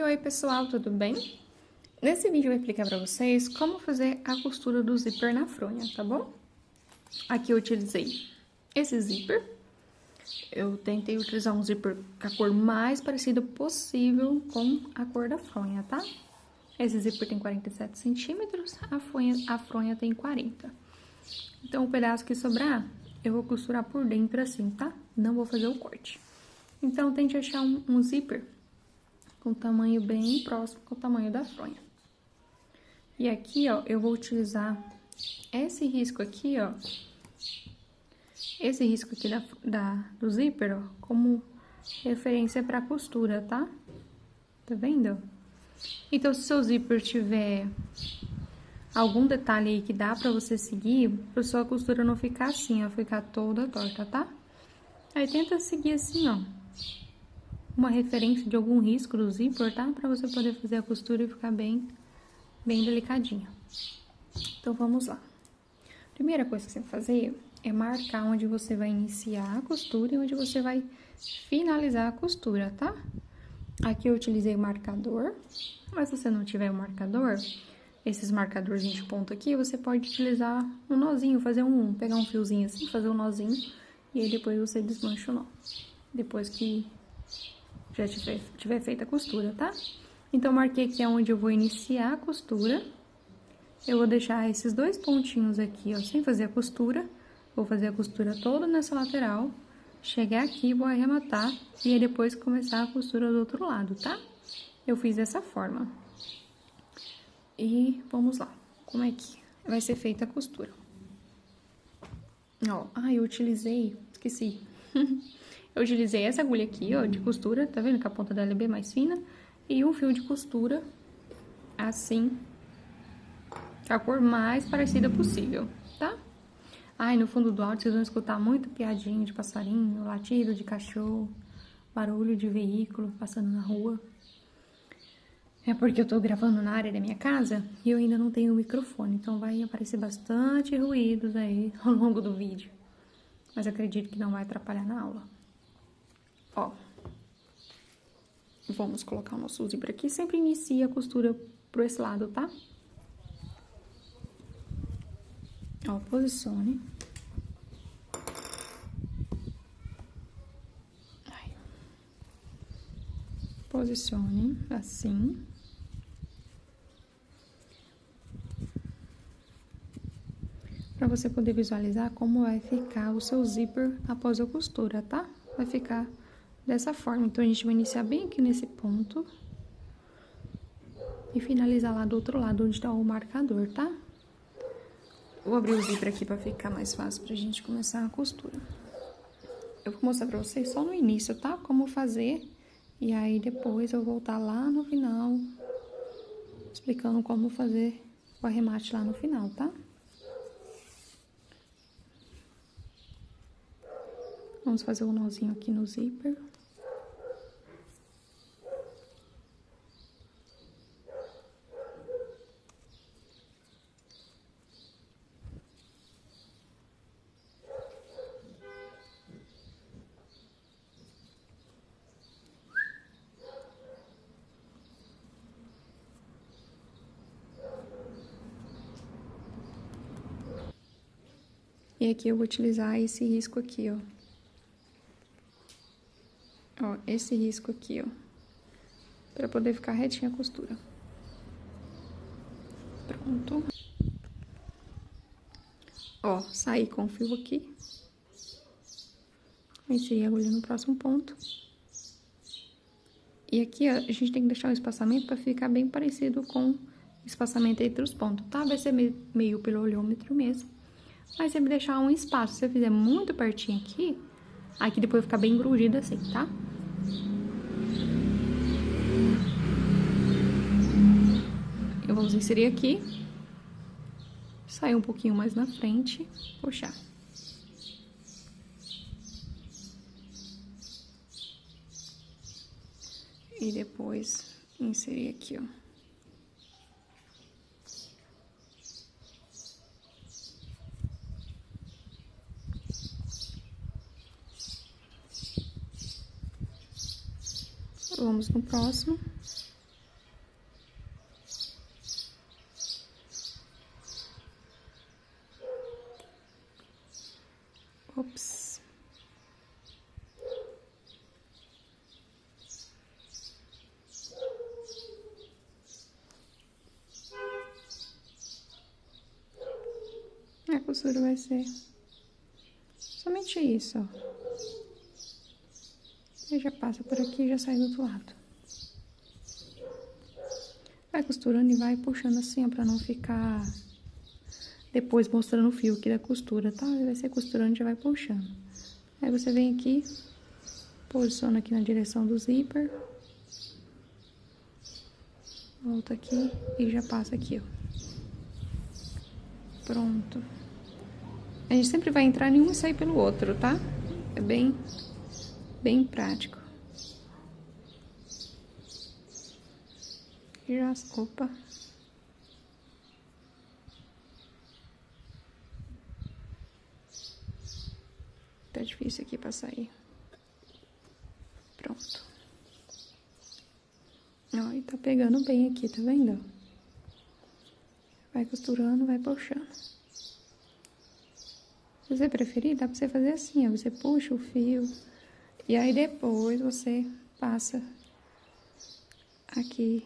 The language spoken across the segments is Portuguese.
Oi pessoal, tudo bem? Nesse vídeo eu vou explicar pra vocês como fazer a costura do zíper na fronha, tá bom? Aqui eu utilizei esse zíper. Eu tentei utilizar um zíper com a cor mais parecida possível com a cor da fronha, tá? Esse zíper tem 47 centímetros, a fronha tem 40. Então, o pedaço que sobrar, eu vou costurar por dentro assim, tá? Não vou fazer o corte. Então, tente achar um zíper com tamanho bem próximo com o tamanho da fronha. E aqui, ó, eu vou utilizar esse risco aqui, ó, esse risco aqui do zíper, ó, como referência pra costura, tá? Tá vendo? Então, se o seu zíper tiver algum detalhe aí que dá pra você seguir, pra sua costura não ficar assim, ó, ficar toda torta, tá? Aí, tenta seguir assim, ó, uma referência de algum risco do zíper, tá? Pra você poder fazer a costura e ficar bem delicadinha. Então, vamos lá. Primeira coisa que você vai fazer é marcar onde você vai iniciar a costura e onde você vai finalizar a costura, tá? Aqui eu utilizei o marcador, mas se você não tiver o marcador, esses marcadorzinhos de ponto aqui, você pode utilizar um nozinho, pegar um fiozinho assim, fazer um nozinho, e aí depois você desmancha o nó. Depois que já tiver feita a costura, tá? Então, marquei aqui onde eu vou iniciar a costura. Eu vou deixar esses dois pontinhos aqui, ó, sem fazer a costura. Vou fazer a costura toda nessa lateral. Chegar aqui, vou arrematar e aí depois começar a costura do outro lado, tá? Eu fiz dessa forma. E vamos lá. Como é que vai ser feita a costura? Ó, eu utilizei, esqueci. Eu utilizei essa agulha aqui, ó, de costura, tá vendo que a ponta dela é bem mais fina? E um fio de costura, assim, a cor mais parecida possível, tá? E no fundo do áudio vocês vão escutar muito piadinho de passarinho, latido de cachorro, barulho de veículo passando na rua. É porque eu tô gravando na área da minha casa e eu ainda não tenho o microfone, então vai aparecer bastante ruídos aí ao longo do vídeo. Mas acredito que não vai atrapalhar na aula. Ó, vamos colocar o nosso zíper aqui, sempre inicia a costura por esse lado, tá? Ó, posicione. Posicione assim. Pra você poder visualizar como vai ficar o seu zíper após a costura, tá? Vai ficar dessa forma. Então, a gente vai iniciar bem aqui nesse ponto. E finalizar lá do outro lado, onde tá o marcador, tá? Vou abrir o zíper aqui pra ficar mais fácil pra gente começar a costura. Eu vou mostrar pra vocês só no início, tá? Como fazer. E aí, depois eu vou voltar lá no final, explicando como fazer o arremate lá no final, tá? Vamos fazer um nozinho aqui no zíper. E aqui eu vou utilizar esse risco aqui, ó. Ó, esse risco aqui, ó. Pra poder ficar retinha a costura. Pronto. Ó, saí com o fio aqui. Inserir a agulha no próximo ponto. E aqui, ó, a gente tem que deixar o espaçamento pra ficar bem parecido com o espaçamento entre os pontos, tá? Vai ser meio pelo olhômetro mesmo. Mas sempre deixar um espaço. Se você fizer muito pertinho aqui depois fica bem grudido assim, tá? Eu vou inserir aqui. Sair um pouquinho mais na frente. Puxar. E depois inserir aqui, ó. Vamos no próximo. Ops. A costura vai ser somente isso, ó. E já passa por aqui e já sai do outro lado. Vai costurando e vai puxando assim, ó, pra não ficar depois mostrando o fio aqui da costura, tá? Vai ser costurando e já vai puxando. Aí você vem aqui, posiciona aqui na direção do zíper. Volta aqui e já passa aqui, ó. Pronto. A gente sempre vai entrar em um e sair pelo outro, tá? É bem prático. Já, opa. Tá difícil aqui pra sair. Pronto. Ó, e tá pegando bem aqui, tá vendo? Vai costurando, vai puxando. Se você preferir, dá pra você fazer assim, ó. Você puxa o fio e aí depois você passa aqui,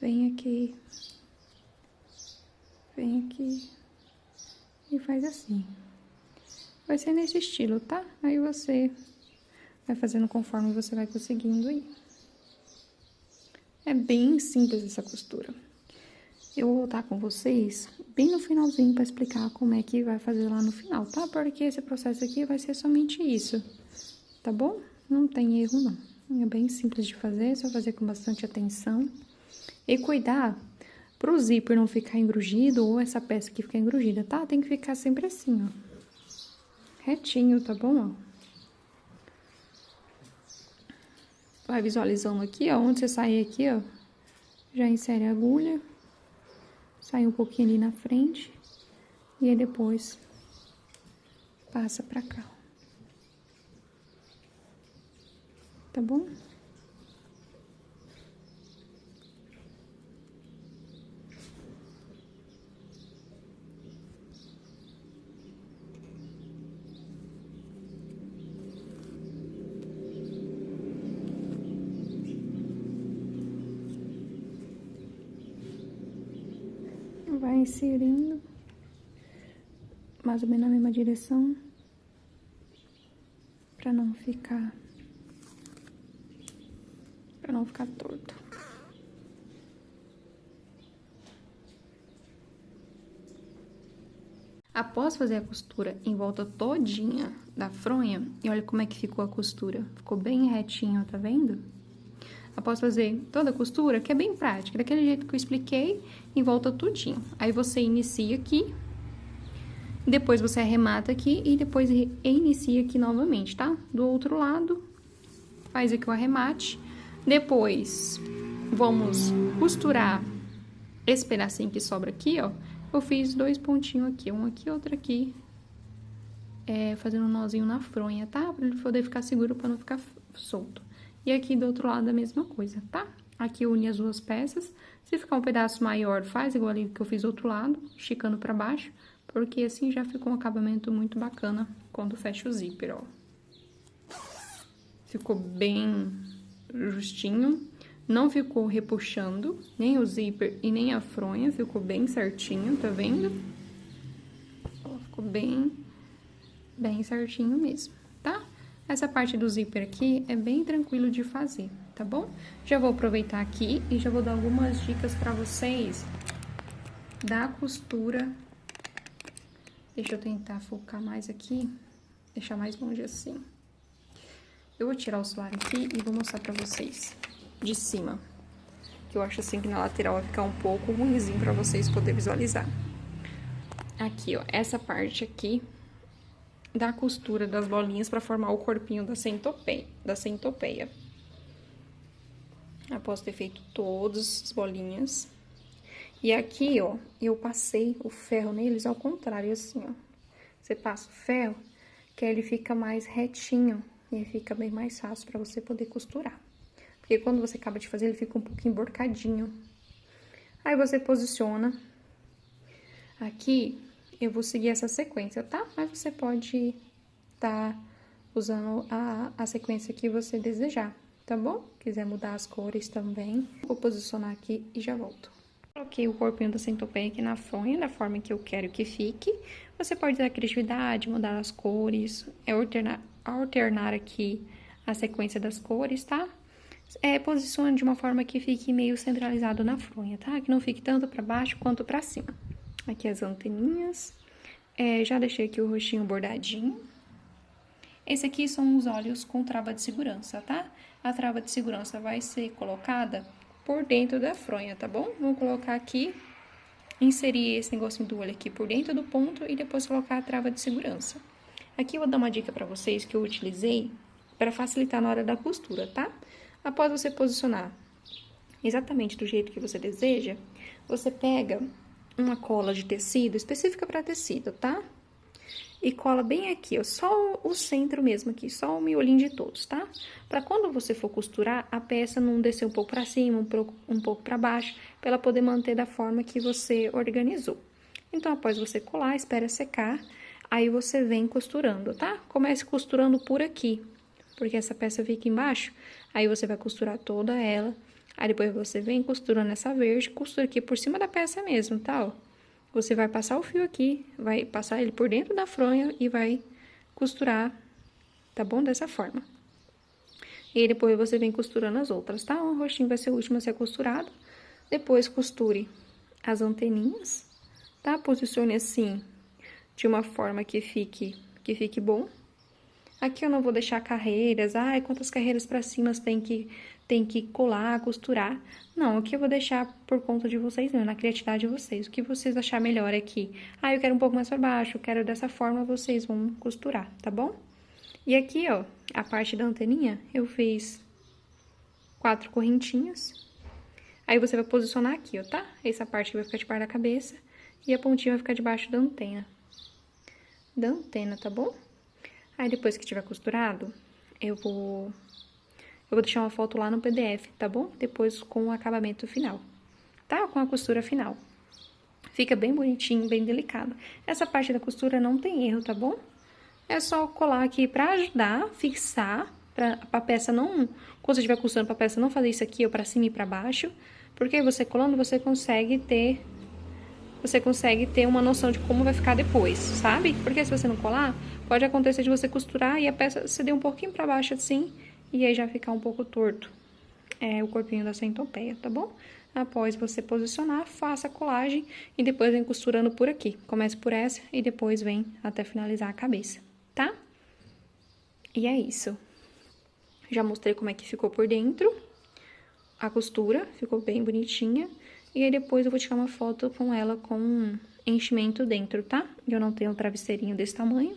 vem aqui e faz assim. Vai ser nesse estilo, tá? Aí você vai fazendo conforme você vai conseguindo aí. É bem simples essa costura. Eu vou voltar com vocês bem no finalzinho pra explicar como é que vai fazer lá no final, tá? Porque esse processo aqui vai ser somente isso, tá bom? Não tem erro, não. É bem simples de fazer, só fazer com bastante atenção. E cuidar pro zíper não ficar engrugido ou essa peça aqui ficar engrugida, tá? Tem que ficar sempre assim, ó. Retinho, tá bom, ó? Vai visualizando aqui, ó. Onde você sair aqui, ó, já insere a agulha. Sai um pouquinho ali na frente. E aí depois passa pra cá. Tá bom? Vai inserindo mais ou menos na mesma direção pra não ficar torto. Após fazer a costura em volta todinha da fronha, e olha como é que ficou a costura. Ficou bem retinho, tá vendo? Após fazer toda a costura, que é bem prática, daquele jeito que eu expliquei, em volta tudinho. Aí você inicia aqui, depois você arremata aqui e depois reinicia aqui novamente, tá? Do outro lado, faz aqui o arremate. Depois, vamos costurar esse pedacinho que sobra aqui, ó. Eu fiz 2 pontinhos aqui, um aqui, outro aqui, fazendo um nozinho na fronha, tá? Pra ele poder ficar seguro, pra não ficar solto. E aqui do outro lado a mesma coisa, tá? Aqui une as duas peças. Se ficar um pedaço maior, faz igual ali que eu fiz do outro lado, esticando pra baixo, porque assim já ficou um acabamento muito bacana quando fecha o zíper, ó. Ficou bem justinho, não ficou repuxando, nem o zíper e nem a fronha, ficou bem certinho, tá vendo? Ó, ficou bem certinho mesmo, tá? Essa parte do zíper aqui é bem tranquilo de fazer, tá bom? Já vou aproveitar aqui e já vou dar algumas dicas pra vocês da costura. Deixa eu tentar focar mais aqui, deixar mais longe assim. Eu vou tirar o celular aqui e vou mostrar pra vocês de cima. Que eu acho assim que na lateral vai ficar um pouco ruimzinho pra vocês poderem visualizar. Aqui, ó, essa parte aqui da costura das bolinhas pra formar o corpinho da centopeia. Após ter feito todas as bolinhas. E aqui, ó, eu passei o ferro neles ao contrário, assim, ó. Você passa o ferro, que aí ele fica mais retinho. E aí fica bem mais fácil pra você poder costurar. Porque quando você acaba de fazer, ele fica um pouco emborcadinho. Aí você posiciona aqui eu vou seguir essa sequência, tá? Mas você pode tá usando a sequência que você desejar, tá bom? Quiser mudar as cores também. Vou posicionar aqui e já volto. Coloquei o corpinho da centopeia aqui na fronha, da forma que eu quero que fique. Você pode dar criatividade, mudar as cores, alternar aqui a sequência das cores, tá? Posicione de uma forma que fique meio centralizado na fronha, tá? Que não fique tanto pra baixo quanto pra cima. Aqui as anteninhas. Já deixei aqui o rostinho bordadinho. Esse aqui são os olhos com trava de segurança, tá? A trava de segurança vai ser colocada por dentro da fronha, tá bom? Vou colocar aqui, inserir esse negocinho do olho aqui por dentro do ponto e depois colocar a trava de segurança. Aqui eu vou dar uma dica pra vocês que eu utilizei para facilitar na hora da costura, tá? Após você posicionar exatamente do jeito que você deseja, você pega uma cola de tecido específica para tecido, tá? E cola bem aqui, ó, só o centro mesmo aqui, só o miolinho de todos, tá? Pra quando você for costurar, a peça não descer um pouco pra cima, um pouco pra baixo, pra ela poder manter da forma que você organizou. Então, após você colar, espera secar, aí você vem costurando, tá? Comece costurando por aqui, porque essa peça fica embaixo, aí você vai costurar toda ela, aí depois você vem costurando essa verde, costura aqui por cima da peça mesmo, tá, ó? Você vai passar o fio aqui, vai passar ele por dentro da fronha e vai costurar, tá bom? Dessa forma. E aí, depois você vem costurando as outras, tá? O rostinho vai ser o último a ser costurado. Depois, costure as anteninhas, tá? Posicione assim, de uma forma que fique bom. Aqui eu não vou deixar carreiras, quantas carreiras pra cima tem que colar, costurar. Não, aqui eu vou deixar por conta de vocês, na criatividade de vocês. O que vocês acharem melhor aqui. Eu quero um pouco mais pra baixo, eu quero dessa forma, vocês vão costurar, tá bom? E aqui, ó, a parte da anteninha, eu fiz 4 correntinhas. Aí você vai posicionar aqui, ó, tá? Essa parte aqui vai ficar debaixo da cabeça e a pontinha vai ficar debaixo da antena. Tá bom? Aí, depois que tiver costurado, eu vou deixar uma foto lá no PDF, tá bom? Depois com o acabamento final, tá? Com a costura final. Fica bem bonitinho, bem delicado. Essa parte da costura não tem erro, tá bom? É só colar aqui pra ajudar, fixar, pra peça não... Quando você estiver costurando pra peça não fazer isso aqui, ó, pra cima e pra baixo. Porque você colando, você consegue ter uma noção de como vai ficar depois, sabe? Porque se você não colar, pode acontecer de você costurar e a peça ceder um pouquinho pra baixo assim, e aí já ficar um pouco torto. O corpinho da centopeia, tá bom? Após você posicionar, faça a colagem e depois vem costurando por aqui. Comece por essa e depois vem até finalizar a cabeça, tá? E é isso. Já mostrei como é que ficou por dentro. A costura ficou bem bonitinha. E aí, depois eu vou tirar uma foto com ela com enchimento dentro, tá? Eu não tenho um travesseirinho desse tamanho,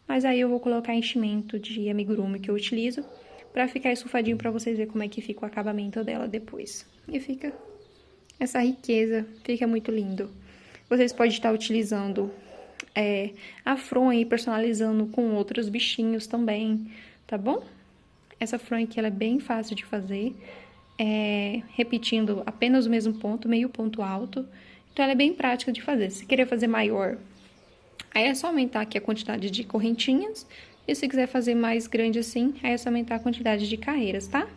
mas aí eu vou colocar enchimento de amigurumi que eu utilizo pra ficar estufadinho pra vocês verem como é que fica o acabamento dela depois. E fica essa riqueza, fica muito lindo. Vocês podem estar utilizando a fronha e personalizando com outros bichinhos também, tá bom? Essa fronha aqui, ela é bem fácil de fazer. Repetindo apenas o mesmo ponto, meio ponto alto. Então, ela é bem prática de fazer. Se querer fazer maior, aí é só aumentar aqui a quantidade de correntinhas. E se quiser fazer mais grande assim, aí é só aumentar a quantidade de carreiras, tá?